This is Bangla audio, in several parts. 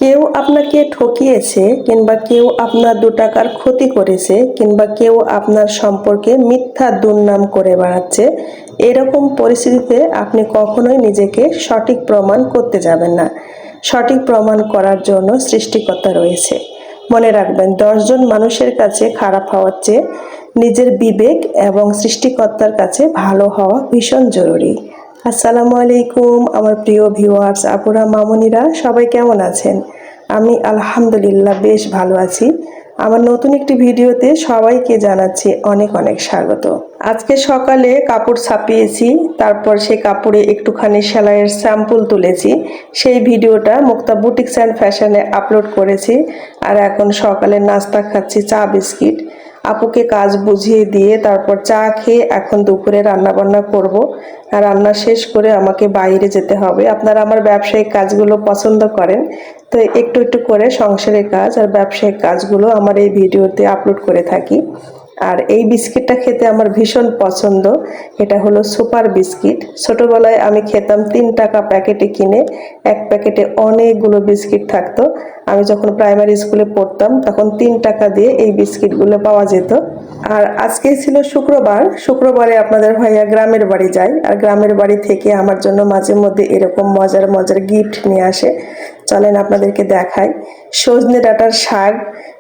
কেউ আপনাকে ঠকিয়েছে কিংবা কেউ আপনার 2 টাকার ক্ষতি করেছে কিংবা কেউ আপনার সম্পর্কে মিথ্যা দুর্নাম করে বেড়াচ্ছে, এরকম পরিস্থিতিতে আপনি কখনোই নিজেকে সঠিক প্রমাণ করতে যাবেন না। সঠিক প্রমাণ করার জন্য সৃষ্টিকর্তা রয়েছে। মনে রাখবেন, 10 জন মানুষের কাছে খারাপ হওয়ার চেয়ে নিজের বিবেক এবং সৃষ্টিকর্তার কাছে ভালো হওয়া ভীষণ জরুরি। আসসালামু আলাইকুম আমার প্রিয় ভিউয়ার্স, আপুরা, মামুনিরা, সবাই কেমন আছেন? আমি আলহামদুলিল্লাহ বেশ ভালো আছি। আমার নতুন একটি ভিডিওতে সবাইকে জানাচ্ছি অনেক অনেক স্বাগত। আজকে সকালে কাপড় ছাপিয়েছি, তারপর সেই কাপড়ে একটুখানি সেলাইয়ের স্যাম্পল তুলেছি। সেই ভিডিওটা মুক্তা বুটিক্স অ্যান্ড ফ্যাশনে আপলোড করেছি। আর এখন সকালে নাস্তা খাচ্ছি চা বিস্কিট। আপুকে কাজ বুঝিয়ে দিয়ে তারপর চা খেয়ে এখন দুপুরে রান্না বান্না করব। আর রান্না শেষ করে আমাকে বাইরে যেতে হবে। আপনারা আমার ব্যবসায়িক কাজগুলো পছন্দ করেন, তো একটু একটু করে সংসারের কাজ আর ব্যবসায়িক কাজগুলো আমার এই ভিডিওতে আপলোড করে থাকি। আর এই বিস্কিটটা খেতে আমার ভীষণ পছন্দ। এটা হলো সুপার বিস্কিট। ছোটবেলায় আমি খেতাম 3 টাকা প্যাকেটে কিনে। এক প্যাকেটে অনেকগুলো বিস্কিট থাকতো। আমি যখন প্রাইমারি স্কুলে পড়তাম তখন 3 টাকা দিয়ে এই বিস্কিটগুলো পাওয়া যেত। আর আজকে ছিল শুক্রবার। শুক্রবারে আপনাদের ভাইয়া গ্রামের বাড়ি যায়, আর গ্রামের বাড়ি থেকে আমার জন্য মাঝে মধ্যে এরকম মজার মজার গিফট নিয়ে আসে। চলেন আপনাদেরকে দেখাই। সজনে ডাঁটার শাক,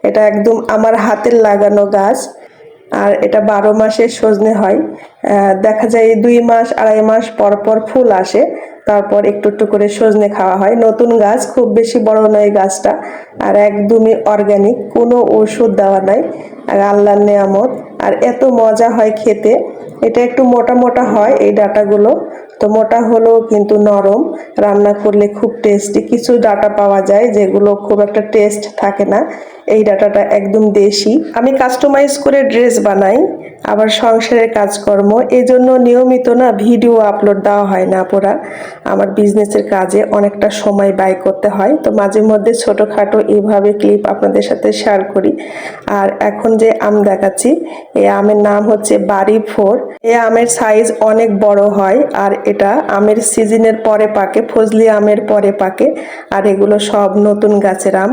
এটা একদম আমার হাতের লাগানো গাছ। আর এটা 12 মাসের সজনে হয়। দেখা যায় 2 মাস 2.5 মাস পর পর ফুল আসে, তারপর একটু একটু করে সজনে খাওয়া হয়। নতুন গাছ, খুব বেশি বড় নয় গাছটা, আর একদমই অর্গানিক, কোনো ওষুধ দেওয়া নাই, আর আল্লাহর নেয়ামত। আর এত মজা হয় খেতে। এটা একটু মোটা মোটা হয় এই ডাঁটাগুলো, তো মোটা হলেও কিন্তু নরম, রান্না করলে খুব টেস্টি। কিছু ডাঁটা পাওয়া যায় যেগুলো খুব একটা টেস্ট থাকে না, এই ডাঁটাটা একদম দেশি। আমি কাস্টমাইজ করে ড্রেস বানাই, আবার সংসারের কাজকর্ম, এই জন্য নিয়মিত না ভিডিও আপলোড দেওয়া হয় না আপুরা। আমার বিজনেসের কাজে অনেকটা সময় ব্যয় করতে হয়, তো মাঝে মধ্যে ছোটোখাটো এইভাবে ক্লিপ আপনাদের সাথে শেয়ার করি। আর এখন যে আম দেখাচ্ছি, এই আমের নাম হচ্ছে বাড়ি 4। এই আমের সাইজ অনেক বড় হয়, আর এটা আমের সিজনের পরে পাকে, ফজলি আমের পরে পাকে। আর এগুলো সব নতুন গাছের আম।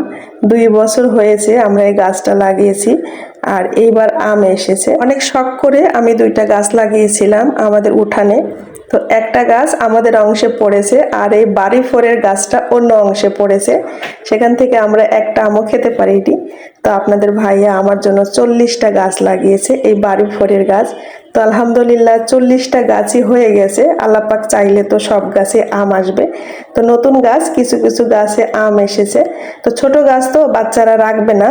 2 বছর হয়েছে আমরা এই গাছটা লাগিয়েছি, আর এইবার আম এসেছে। অনেক শখ করে আমি 2টা গাছ লাগিয়েছিলাম আমাদের উঠানে। তো একটা গাছ আমাদের অংশে পড়েছে, আর এই বাড়ি 4-এর গাছটা অন্য অংশে পড়েছে। সেখান থেকে আমরা একটা আমও খেতে পারিনি। তো আপনাদের ভাইয়া আমার জন্য 40টা গাছ লাগিয়েছে, এই বাড়ি 4-এর গাছ। তো আলহামদুলিল্লাহ 40টা গাছই হয়ে গেছে। আল্লাহ পাক চাইলে তো সব গাছে আম আসবে। তো নতুন গাছ, কিছু কিছু গাছে আম এসেছে। তো ছোট গাছ তো বাচ্চারা রাখবে না,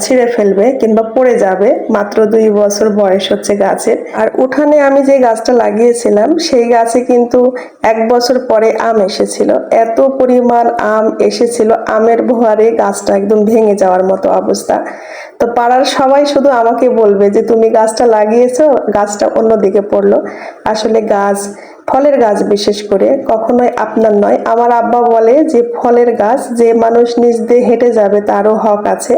ছিঁড়ে ফেলবে কিংবা পড়ে যাবে। মাত্র 2 বছর বয়স হচ্ছে গাছের। আর উঠানে আমি যে গাছটা লাগিয়েছিলাম সেই গাছে কিন্তু 1 বছর পরে আম এসেছিল। এত পরিমাণ আম এসেছিল, আমের ভোয়ারে গাছটা একদম ভেঙে যাওয়ার মতো অবস্থা। তো পাড়ার সবাই শুধু আমাকে বলবে যে তুমি গাছটা লাগিয়েছো, গাছটা অন্যদিকে পড়লো। আসলে গাছ, ফলের গাছ বিশেষ করে কখনোই আপনার নয়। আমার আব্বা বলে যে ফলের গাছ যে মানুষ নিজ দিয়ে হেঁটে যাবে তারও হক আছে,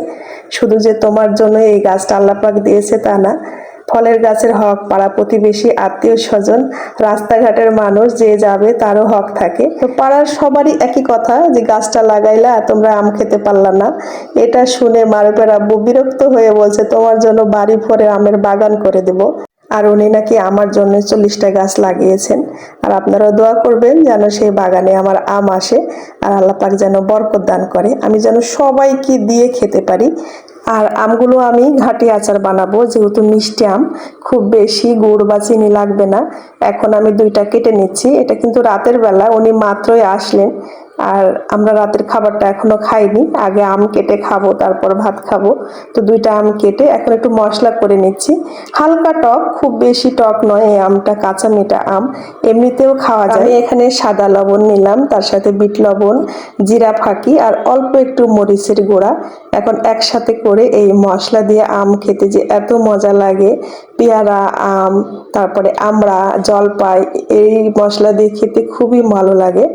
শুধু যে তোমার জন্য এই গাছটা আল্লাহ পাক দিয়েছে তা না। ফলের গাছের হক পাড়া প্রতিবেশী, আত্মীয় স্বজন, রাস্তাঘাটের মানুষ যে যাবে তারও হক থাকে। তো পাড়ার সবারই একই কথা যে গাছটা লাগাইলা তোমরা আম খেতে পারলা না। এটা শুনে মারুফের আব্বু বিরক্ত হয়ে বলছে তোমার জন্য বাড়ি ভরে আমের বাগান করে দেব। আর উনি নাকি আমার জন্য 40টা গাছ লাগিয়েছেন। আর আপনারাও দোয়া করবেন যেন সেই বাগানে আমার আম আসে, আর আল্লাহ পাক যেন বরকত দান করে, আমি যেন সবাইকে দিয়ে খেতে পারি। আর আমগুলো আমি ঘাটি আচার বানাবো, যেহেতু মিষ্টি আম, খুব বেশি গুড় বা চিনি লাগবে না। এখন আমি 2টা কেটে নিচ্ছি। এটা কিন্তু রাতের বেলা, উনি মাত্রই আসলেন। আর আমরা রাতের খাবারটা এখনো খাইনি, আগে আম কেটে খাবো তারপর ভাত খাবো। তো 2টা আম কেটে এখন একটু মশলা করে নিচ্ছি। হালকা টক, খুব বেশি টক নয় এই আমটা, কাঁচা মিঠা আম, এমনিতেও খাওয়া যায়। আমি এখানে সাদা লবণ নিলাম, তার সাথে বিট লবণ, জিরা ফাঁকি, আর অল্প একটু মরিচের গুঁড়া। এখন একসাথে করে এই মশলা দিয়ে আম খেতে যে এত মজা লাগে। পেয়ারা, আম, তারপরে আমড়া, জলপাই, এই মশলা দিয়ে খেতে খুবই ভালো লাগে।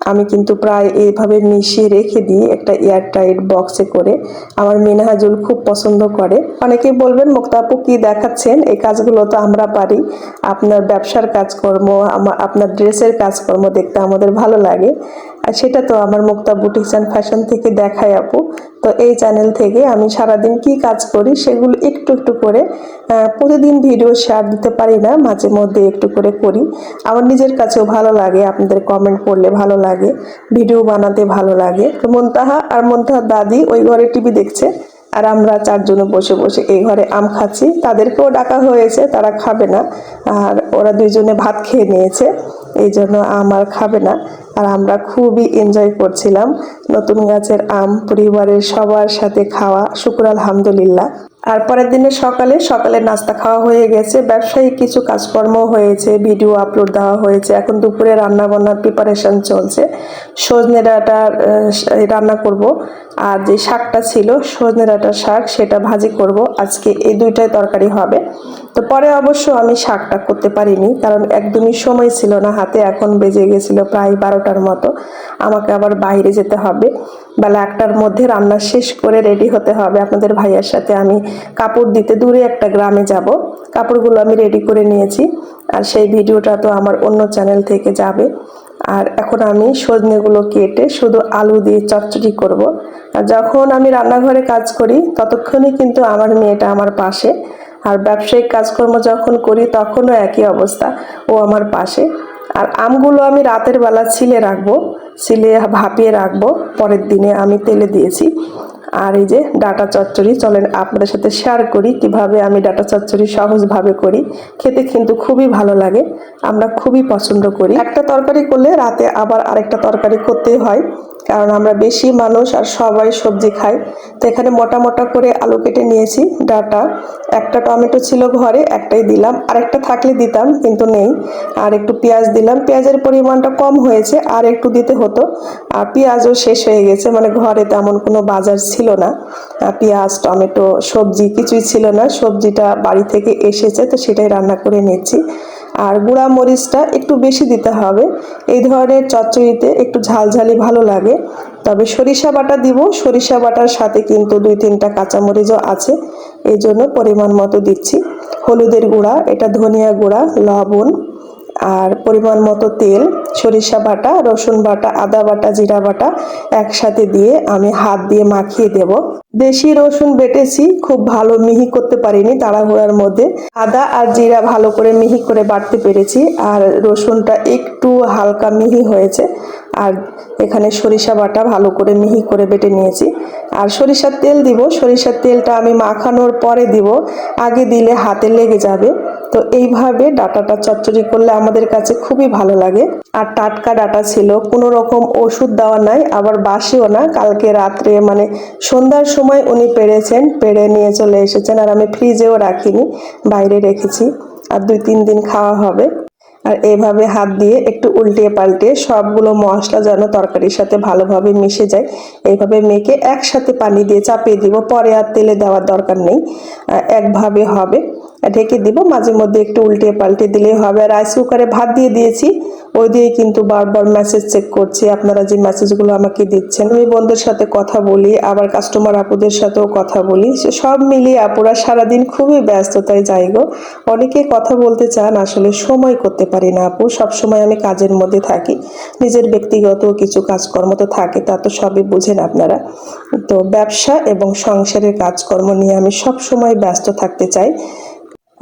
আমি কিন্তু প্রায় এইভাবে মিশিয়ে রেখে দিই একটা এয়ারটাইট বক্সে করে। আমার মিনহাজুল খুব পছন্দ করে। অনেকেই বলবেন মুক্তা আপু কি দেখাচ্ছেন, এই কাজগুলো তো আমরা পারি। আপনার ব্যবসার কাজকর্ম, আপনার ড্রেসের কাজকর্ম দেখতে আমাদের ভালো লাগে, আর সেটা তো আমার মুক্তা বুটিক্স অ্যান্ড ফ্যাশন থেকে দেখায় আপু। তো এই চ্যানেল থেকে আমি সারাদিন কি কাজ করি সেগুলো একটু একটু করে, প্রতিদিন ভিডিও শেয়ার দিতে পারি না, মাঝে মধ্যে একটু করে করি। আমার নিজের কাছেও ভালো লাগে, আপনাদের কমেন্ট পড়লে ভালো লাগে, ভিডিও বানাতে ভালো লাগে। তো মুনতাহা আর মুনতাহার দাদি ওই ঘরে টিভি দেখছে, আর আমরা চারজনে বসে বসে এই ঘরে আম খাচ্ছি। তাদেরকেও ডাকা হয়েছে, তারা খাবে না, আর ওরা দুইজনে ভাত খেয়ে নিয়েছে, এই জন্য আম আর খাবে না। আর আমরা খুবই এনজয় করছিলাম নতুন গাছের আম, পরিবারের সবার সাথে খাওয়া, শুকর আলহামদুলিল্লাহ। আর পরের দিনে সকালে নাস্তা খাওয়া হয়ে গেছে, ব্যবসায়িক কিছু কাজকর্ম হয়েছে, ভিডিও আপলোড দেওয়া হয়েছে। এখন দুপুরে রান্না বান্নার প্রিপারেশন চলছে। সজনে ডাঁটার রান্না করব, আর যে শাকটা ছিল সজনে ডাঁটার শাক, সেটা ভাজি করব। আজকে এই দুইটাই তরকারি হবে। তো পরে অবশ্য আমি শাকটা করতে পারিনি, কারণ একদমই সময় ছিল না হাতে। এখন বেজে গেছিল প্রায় 12টার মতো। আমাকে আবার বাইরে যেতে হবে, বেলা 1টার মধ্যে রান্না শেষ করে রেডি হতে হবে। আপনাদের ভাইয়ার সাথে আমি কাপড় দিতে দূরে একটা গ্রামে যাব। কাপড়গুলো আমি রেডি করে নিয়েছি, আর সেই ভিডিওটা তো আমার অন্য চ্যানেল থেকে যাবে। আর এখন আমি সজনেগুলো কেটে শুধু আলু দিয়ে চচ্চড়ি করব। আর যখন আমি রান্নাঘরে কাজ করি ততক্ষণই কিন্তু আমার মেয়েটা আমার পাশে, আর ব্যবসায়িক কাজকর্ম যখন করি তখনও একই অবস্থা, ও আমার পাশে। আর আমগুলো আমি রাতের বেলা ছিলে রাখবো, ছিলে ভাপিয়ে রাখবো, পরের দিনে আমি তেলে দিয়েছি। আর এই যে ডাটা চচ্চড়ি, চলেন আপনাদের সাথে শেয়ার করি কিভাবে আমি ডাটা চচ্চড়ি সহজভাবে করি। খেতে কিন্তু খুবই ভালো লাগে, আমরা খুবই পছন্দ করি। একটা তরকারি করলে রাতে আবার আরেকটা তরকারি করতেই হয়, কারণ আমরা বেশি মানুষ আর সবাই সবজি খাই। তো এখানে মোটা মোটা করে আলু কেটে নিয়েছি, ডাটা, একটা টমেটো ছিল ঘরে, একটাই দিলাম, আরেকটা থাকলে দিতাম কিন্তু নেই। আর একটু পেঁয়াজ দিলাম, পেঁয়াজের পরিমাণটা কম হয়েছে, আর একটু দিতে হতো। আর পেঁয়াজও শেষ হয়ে গেছে, মানে ঘরে তেমন কোনো বাজার ছিল না, পেঁয়াজ টমেটো সবজি কিছুই ছিল না। সবজিটা বাড়ি থেকে এসেছে, তো সেটাই রান্না করে নিচ্ছি। আর গুঁড়া মরিচটা একটু বেশি দিতে হবে, এই ধরনের চচ্চড়িতে একটু ঝালঝালি ভালো লাগে। তবে সরিষা বাটা দিব, সরিষা বাটার সাথে কিন্তু 2-3টা কাঁচামরিচও আছে, এই জন্য পরিমাণ মতো দিচ্ছি। হলুদের গুঁড়া, এটা ধনিয়া গুঁড়া, লবণ, আর পরিমাণ মতো তেল, সরিষা বাটা, রসুন বাটা, আদা বাটা, জিরা বাটা একসাথে দিয়ে আমি হাত দিয়ে মাখিয়ে দেব। দেশি রসুন বেটেছি, খুব ভালো মিহি করতে পারিনি তাড়াহুড়ার মধ্যে। আদা আর জিরা ভালো করে মিহি করে বাটতে পেরেছি, আর রসুনটা একটু হালকা মিহি হয়েছে। আর এখানে সরিষা বাটা ভালো করে মিহি করে বেটে নিয়েছি। আর সরিষার তেল দিব, সরিষার তেলটা আমি মাখানোর পরে দিব, আগে দিলে হাতে লেগে যাবে। তো এইভাবে ডাটাটা চচ্চড়ি করলে আমাদের কাছে খুবই ভালো লাগে। আর টাটকা ডাটা ছিল, কোনো রকম ওষুধ দেওয়া নাই, আবার বাসিও না। কালকে রাত্রে মানে সন্ধ্যার সময় উনি পেড়েছেন, পেড়ে নিয়ে চলে এসেছেন, আর আমি ফ্রিজেও রাখিনি, বাইরে রেখেছি। আর 2-3 দিন খাওয়া হবে। আর এইভাবে হাত দিয়ে একটু উল্টে পাল্টে সবগুলো মশলা যেন তরকারির সাথে ভালোভাবে মিশে যায়, এইভাবে মেখে একসাথে পানি দিয়ে চাপিয়ে দিব। পরে আর তেলে দেওয়ার দরকার নেই, একভাবে হবে। ঢেকে দিব, মাঝে মধ্যে একটু উল্টে পাল্টে দিলেই হবে। রাইস কুকারে ভাত দিয়ে দিয়েছি, ওই দিয়ে কিন্তু বারবার মেসেজ চেক করছি, আপনারা যে মেসেজগুলো আমাকে দিচ্ছেন। আমি বন্ধুদের সাথে কথা বলি, আবার কাস্টমার আপুদের সাথেও কথা বলি, সব মিলিয়ে আপুরা সারাদিন খুবই ব্যস্ততায় যাই গো। অনেকে কথা বলতে চান, আসলে সময় করতে পারি না আপু, সবসময় আমি কাজের মধ্যে থাকি। নিজের ব্যক্তিগত কিছু কাজকর্ম তো থাকে, তা তো সবই বুঝেন আপনারা। তো ব্যবসা এবং সংসারের কাজকর্ম নিয়ে আমি সব সময় ব্যস্ত থাকতে চাই।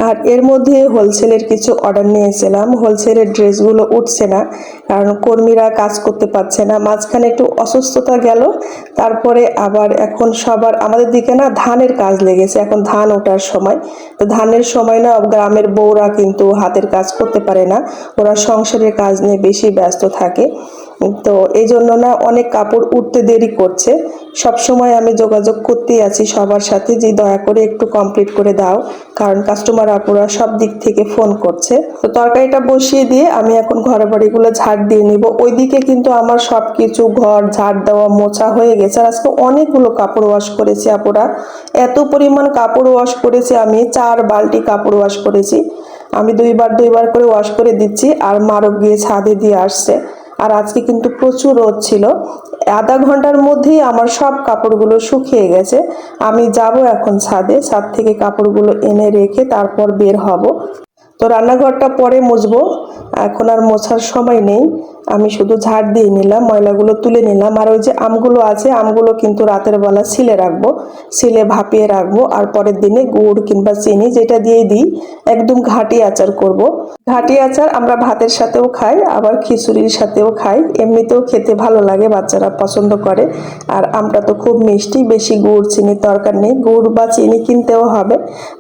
আর এর মধ্যে হোলসেলের কিছু অর্ডার নিয়েছিলাম, হোলসেলের ড্রেসগুলো উঠছে না, কারণ কর্মীরা কাজ করতে পারছে না। মাঝখানে একটু অসুস্থতা গেল, তারপরে আবার এখন সবার আমাদের দিকে না ধানের কাজ লেগেছে, এখন ধান ওঠার সময়। তো ধানের সময় না গ্রামের বউরা কিন্তু হাতের কাজ করতে পারে না, ওরা সংসারের কাজ নিয়ে বেশি ব্যস্ত থাকে। তো এই জন্য না অনেক কাপড় উঠতে দেরি করছে। সব সময় আমি যোগাযোগ করতেই আছি সবার সাথে, যে দয়া করে একটু কমপ্লিট করে দাও, কারণ কাস্টমার আপুরা সব দিক থেকে ফোন করছে। তো তরকারিটা বসিয়ে দিয়ে আমি এখন ঘর বাড়িগুলো ঝাড় দিয়ে নিব। ওইদিকে কিন্তু আমার সবকিছু ঘর ঝাড় দেওয়া মোছা হয়ে গেছে। আর আজকে অনেকগুলো কাপড় ওয়াশ করেছি আপুরা, এত পরিমাণ কাপড় ওয়াশ করেছি, আমি 4 বালতি কাপড় ওয়াশ করেছি। আমি দুইবার করে ওয়াশ করে দিচ্ছি, আর মারক গিয়ে ছাদে দিয়ে আসছে। আর আজকে কিন্তু প্রচুর রোদ ছিল। আধা ঘন্টার মধ্যেই আমার সব কাপড়গুলো শুকিয়ে গেছে। আমি যাব এখন ছাদে, ছাদ থেকে কাপড়গুলো এনে রেখে তারপর বের হব। তো রান্নাঘরটা পরে মুছবো, এখন আর মোছার সময় নেই। আমি শুধু ঝাড় দিয়ে নিলাম, ময়লাগুলো তুলে নিলাম। আর ওই যে আমগুলো আছে, আমগুলো কিন্তু রাতের বেলা সিলে রাখবো, সিলে ভাপিয়ে রাখবো। আর পরের দিনে গুড় কিংবা চিনি যেটা দিয়ে দিই, একদম ঘাটি আচার করব। ঘাটি আচার আমরা ভাতের সাথেও খাই, আবার খিচুড়ির সাথেও খাই, এমনিতেও খেতে ভালো লাগে, বাচ্চারা পছন্দ করে। আর আমটা তো খুব মিষ্টি, বেশি গুড় চিনির দরকার নেই, গুড় বা চিনি কিনতেও হবে।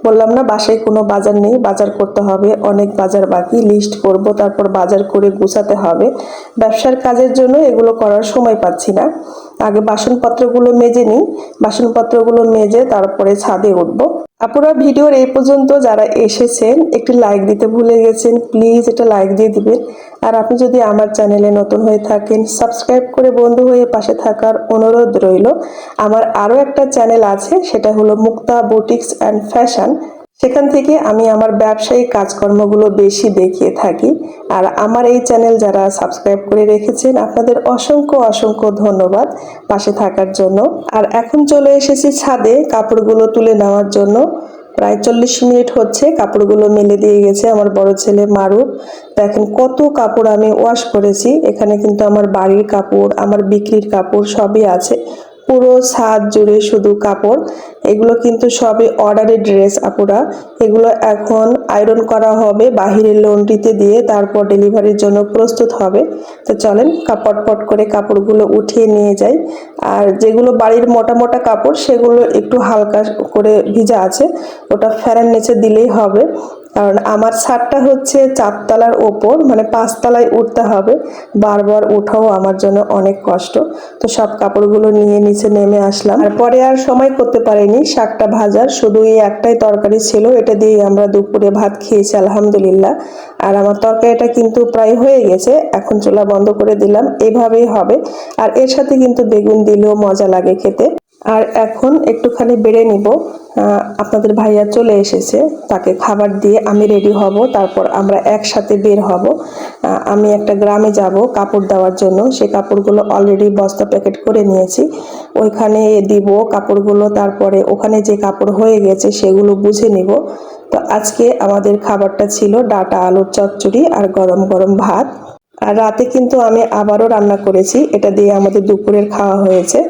বললাম না বাসায় কোনো বাজার নেই, বাজার করতে হবে, অনেক বাজার বাকি, লিস্ট করব, তারপর বাজার করে গুছাতে হবে। ব্যবসার কাজের জন্য এগুলো করার সময় পাচ্ছি না। আগে বাসনপত্রগুলো মেজে নিই, বাসনপত্রগুলো মেজে তারপরে ছাদে উঠবো। আপনারা ভিডিওর এই পর্যন্ত যারা এসেছেন একটি লাইক দিতে ভুলে গেছেন, প্লিজ এটা লাইক দিয়ে দিবেন। আর আপনি যদি আমার চ্যানেলে নতুন হয়ে থাকেন, সাবস্ক্রাইব করে বন্ধু হয়ে পাশে থাকার অনুরোধ রইল। আমার আরও একটা চ্যানেল আছে, সেটা হলো মুক্তা বুটিক্স অ্যান্ড ফ্যাশন। সেখান থেকে আমি আমার ব্যবসায়িক কাজকর্মগুলো বেশি দেখিয়ে থাকি। আর আমার এই চ্যানেল যারা সাবস্ক্রাইব করে রেখেছেন, আপনাদের অসংখ্য অসংখ্য ধন্যবাদ পাশে থাকার জন্য। আর এখন চলে এসেছি ছাদে কাপড়গুলো তুলে নেওয়ার জন্য। প্রায় 40 মিনিট হচ্ছে, কাপড়গুলো মেলে দিয়ে গেছে আমার বড় ছেলে মারুফ। দেখেন কত কাপড় আমি ওয়াশ করেছি। এখানে কিন্তু আমার বাড়ির কাপড়, আমার বিক্রির কাপড় সবই আছে। পুরো ছাদ জুড়ে শুধু কাপড়। এগুলো কিন্তু সবই অর্ডারের ড্রেস আপুরা। এগুলো এখন আয়রন করা হবে বাহিরের লন্ড্রিতে দিয়ে, তারপর ডেলিভারির জন্য প্রস্তুত হবে। তো চলেন পট করে কাপড়গুলো উঠিয়ে নিয়ে যাই। আর যেগুলো বাড়ির মোটা মোটা কাপড়, সেগুলো একটু হালকা করে ভিজা আছে, ওটা ফ্যানের নিচে দিলেই হবে। কারণ আমার ছাদটা হচ্ছে 4 তলার ওপর, মানে 5 তলায় উঠতে হবে, বারবার উঠাও আমার জন্য অনেক কষ্ট। তো সব কাপড়গুলো নিয়ে নিচে নেমে আসলাম। আর পরে আর সময় করতে পারিনি শাকটা ভাজার, শুধু এই একটাই তরকারি ছিল, এটা দিয়ে আমরা দুপুরে ভাত খেয়েছি আলহামদুলিল্লাহ। আর আমার তরকারিটা কিন্তু প্রায় হয়ে গেছে, এখন চুলা বন্ধ করে দিলাম, এভাবেই হবে। আর এর সাথে কিন্তু বেগুন দিলেও মজা লাগে খেতে। আর এখন একটুখানি বেড়ে নিব। আপনাদের ভাইয়া চলে এসেছে, তাকে খাবার দিয়ে আমি রেডি হব, তারপর আমরা একসাথে বের হব। আমি একটা গ্রামে যাব কাপড় দেওয়ার জন্য, সেই কাপড়গুলো অলরেডি বস্তা প্যাকেট করে নিয়েছি, ওইখানে দিব কাপড়গুলো। তারপরে ওখানে যে কাপড় হয়ে গেছে সেগুলো বুঝে নিব। তো আজকে আমাদের খাবারটা ছিল ডাটা আলুর চচ্চড়ি আর গরম গরম ভাত। আর রাতে কিন্তু আমি আবারও রান্না করেছি, এটা দিয়ে আমাদের দুপুরের খাওয়া হয়েছে।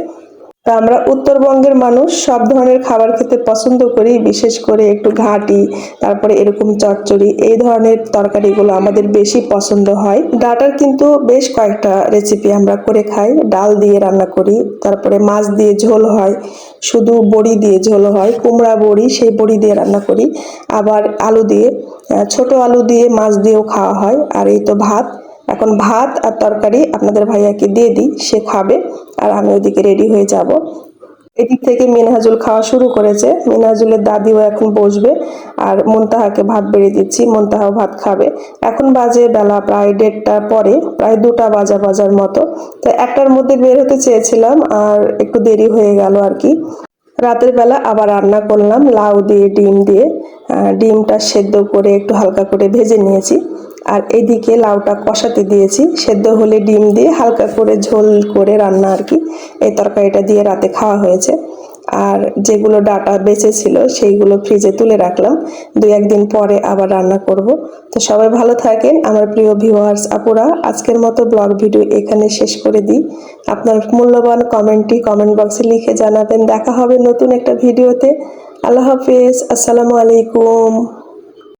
তা আমরা উত্তরবঙ্গের মানুষ সব ধরনের খাবার খেতে পছন্দ করি, বিশেষ করে একটু ঘাঁটি, তারপরে এরকম চচ্চড়ি, এই ধরনের তরকারিগুলো আমাদের বেশি পছন্দ হয়। ডাটার কিন্তু বেশ কয়েকটা রেসিপি আমরা করে খাই, ডাল দিয়ে রান্না করি, তারপরে মাছ দিয়ে ঝোল হয়, শুধু বড়ি দিয়ে ঝোল হয়, কুমড়া বড়ি, সেই বড়ি দিয়ে রান্না করি, আবার আলু দিয়ে, ছোট আলু দিয়ে মাছ দিয়েও খাওয়া হয়। আর এই তো ভাত, এখন ভাত আর তরকারি আপনাদের ভাইয়াকে দিয়ে দিই, সে খাবে, আর আমি ওইদিকে রেডি হয়ে যাব। এদিক থেকে মিনহাজুল খাওয়া শুরু করেছে, মিনহাজুলের দাদিও এখন বসবে। আর মুনতাহাকে ভাত বেড়ে দিচ্ছি, মুনতাহাও ভাত খাবে। এখন বাজে বেলা প্রায় 1:30 পরে, প্রায় 2টা বাজার মতো। তো 1টার মধ্যে বের হতে চেয়েছিলাম, আর একটু দেরি হয়ে গেল আর কি। রাতের বেলা আবার রান্না করলাম লাউ দিয়ে ডিম দিয়ে। ডিমটা সেদ্ধ করে একটু হালকা করে ভেজে নিয়েছি। আর এদিকে লাউটা কষাতে দিয়েছি, সেদ্ধ হলে ডিম দিয়ে হালকা করে ঝোল করে রান্না আর কি। এই তরকারিটা দিয়ে রাতে খাওয়া হয়েছে। আর যেগুলো ডাটা বেঁচে ছিল সেইগুলো ফ্রিজে তুলে রাখলাম, 2-1 দিন পরে আবার রান্না করব। তো সবাই ভালো থাকেন আমার প্রিয় ভিউয়ার্স আপুরা। আজকের মতো ব্লগ ভিডিও এখানে শেষ করে দিই। আপনার মূল্যবান কমেন্টটি কমেন্ট বক্সে লিখে জানাবেন। দেখা হবে নতুন একটা ভিডিওতে। আল্লাহ হাফেজ, আসসালামু আলাইকুম।